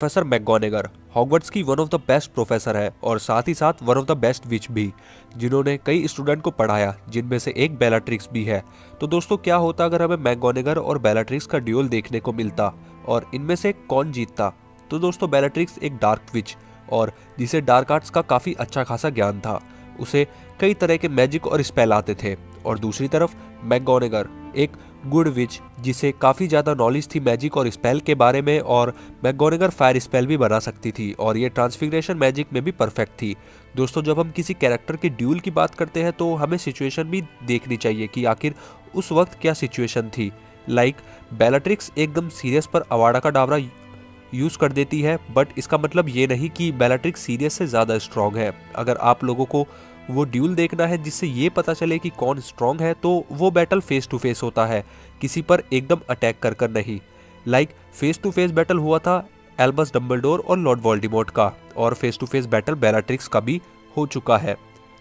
Professor मैकगोनेगर Hogwarts की one of the best professor है और साथ ही साथ one of the best which भी, जिन्होंने कई स्टूडेंट को पढ़ाया, जिनमें से एक बेलाट्रिक्स भी है। तो दोस्तों, क्या होता अगर हमें मैकगोनेगर और बेलाट्रिक्स का ड्यूल देखने को मिलता और इनमें से कौन जीतता? तो दोस्तों, बेलाट्रिक्स एक डार्क विच और जिसे डार्क आर्ट्स का काफ़ी अच्छा खासा ज्ञान था, उसे कई तरह के मैजिक और स्पेल आते थे। और दूसरी तरफ मैकगोनेगर एक गुड विच, जिसे काफ़ी ज़्यादा नॉलेज थी मैजिक और स्पेल के बारे में, और मैकगोनेगर फायर स्पेल भी बना सकती थी और ये ट्रांसफिग्रेशन मैजिक में भी परफेक्ट थी। दोस्तों, जब हम किसी कैरेक्टर के ड्यूल की बात करते हैं तो हमें सिचुएशन भी देखनी चाहिए कि आखिर उस वक्त क्या सिचुएशन थी। लाइक बेलाट्रिक्स एकदम सीरियस पर अवाडा का डावरा यूज़ कर देती है, बट इसका मतलब ये नहीं कि बेलाट्रिक्स सीरियस से ज़्यादा स्ट्रॉन्ग है। अगर आप लोगों को वो ड्यूल देखना है जिससे ये पता चले कि कौन स्ट्रॉन्ग है, तो वो बैटल फेस टू फेस होता है, किसी पर एकदम अटैक कर कर नहीं। Like face to face battle हुआ था एल्बस डम्बलडोर और लॉर्ड वोल्डेमॉर्ट का, और face to face battle Bellatrix का भी हो चुका है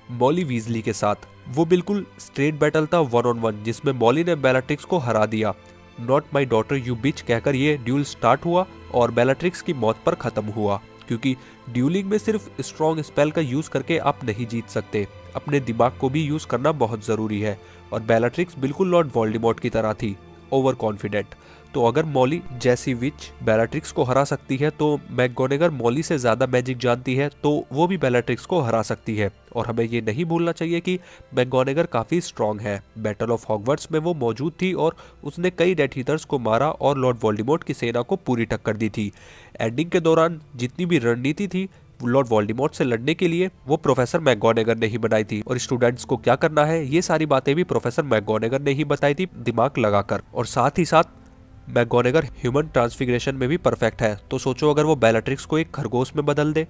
मॉली वीजली के साथ। वो बिल्कुल स्ट्रेट बैटल था, 1-on-1, जिसमें मॉली ने बेलाट्रिक्स को हरा दिया। नॉट माई डॉटर यू बिच कहकर ये ड्यूल स्टार्ट हुआ और बेलाट्रिक्स की मौत पर खत्म हुआ, क्योंकि ड्यूलिंग में सिर्फ स्ट्रॉन्ग स्पेल का यूज करके आप नहीं जीत सकते, अपने दिमाग को भी यूज करना बहुत जरूरी है। और बेलाट्रिक्स बिल्कुल लॉर्ड वोल्डेमॉर्ट की तरह थी, ओवर कॉन्फिडेंट। तो अगर मॉली जैसी विच बेलाट्रिक्स को हरा सकती है, तो मैकगोनेगर मॉली से ज्यादा मैजिक जानती है, तो वो भी बेलाट्रिक्स को हरा सकती है। और हमें ये नहीं भूलना चाहिए कि मैकगोनेगर काफी स्ट्रॉन्ग है। बैटल ऑफ हॉगवर्ट्स में वो मौजूद थी और उसने कई डेथ ईटर्स को मारा और लॉर्ड वोल्डेमॉर्ट की सेना को पूरी टक्कर दी थी। एंडिंग के दौरान जितनी भी रणनीति थी लॉर्ड वोल्डेमॉर्ट से लड़ने के लिए, वो प्रोफेसर मैकगोनेगर ने ही बनाई थी, और स्टूडेंट्स को क्या करना है ये सारी बातें भी प्रोफेसर मैकगोनेगर ने ही बताई थी दिमाग लगाकर। और साथ ही साथ मैकगोनेगर ह्यूमन ट्रांसफिग्रेशन में भी परफेक्ट है। तो सोचो अगर वो बेलाट्रिक्स को एक खरगोश में बदल दे,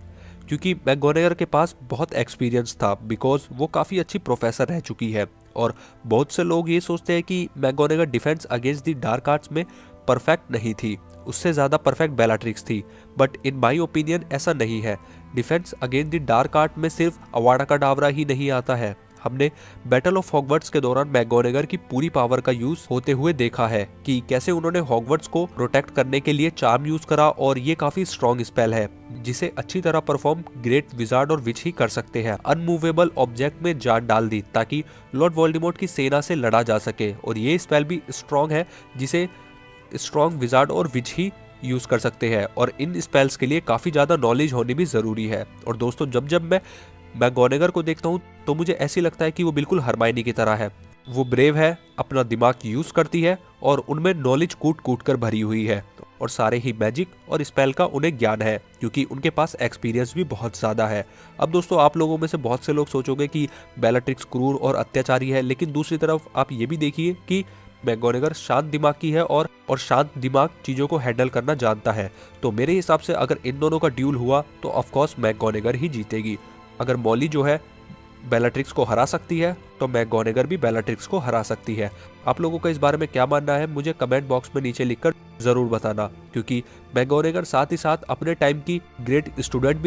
क्योंकि मैकगोनेगर के पास बहुत एक्सपीरियंस था, बिकॉज वो काफ़ी अच्छी प्रोफेसर रह चुकी है। और बहुत से लोग ये सोचते हैं कि McGonagall defence against the dark arts में परफेक्ट नहीं थी, उससे ज़्यादा परफेक्ट बेलाट्रिक्स थी, बट इन माई ओपिनियन ऐसा नहीं है। Defence against the dark art में सिर्फ अवाडा का डावरा ही नहीं आता है। हमने बैटल ऑफ हॉगवर्ट्स के दौरान मैकगोनेगर की पूरी पावर का यूज होते हुए देखा है कि कैसे उन्होंने हॉगवर्ट्स को प्रोटेक्ट करने के लिए चार्म यूज करा, और ये काफी स्ट्रॉन्ग स्पेल है जिसे अच्छी तरह परफॉर्म ग्रेट विजार्ड और विच ही कर सकते हैं। अनमूवेबल ऑब्जेक्ट में जान डाल दी ताकि लॉर्ड वोल्डेमॉर्ट की सेना से लड़ा जा सके, और ये स्पेल भी स्ट्रॉन्ग है जिसे स्ट्रॉन्ग विजार्ड और विच ही यूज कर सकते हैं, और इन स्पेल्स के लिए काफी ज्यादा नॉलेज होनी भी जरूरी है। और दोस्तों, जब जब मैं मैकगोनेगर को देखता हूँ तो मुझे ऐसी लगता है कि वो बिल्कुल हरमाइनी की तरह है। वो ब्रेव है, अपना दिमाग यूज करती है और उनमें नॉलेज कूट कूट कर भरी हुई है, और सारे ही मैजिक और स्पेल का उन्हें ज्ञान है, क्योंकि उनके पास एक्सपीरियंस भी बहुत ज़्यादा है। अब दोस्तों, आप लोगों में से बहुत से लोग सोचोगे कि बेलाट्रिक्स क्रूर और अत्याचारी है, लेकिन दूसरी तरफ आप ये भी देखिए कि मैकगोनेगर शांत दिमाग की है और शांत दिमाग चीज़ों को हैंडल करना जानता है। तो मेरे हिसाब से अगर इन दोनों का ड्यूल हुआ तो ऑफकोर्स मैकगोनेगर ही जीतेगी। अगर मॉली जो है बेलाट्रिक्स को हरा सकती है, तो मैकगोनेगर भी बेलाट्रिक्स को हरा सकती है। आप लोगों का इस बारे में क्या मानना है, मुझे कमेंट बॉक्स में नीचे लिखकर ज़रूर बताना, क्योंकि मैकगोनेगर साथ ही साथ अपने टाइम की ग्रेट स्टूडेंट भी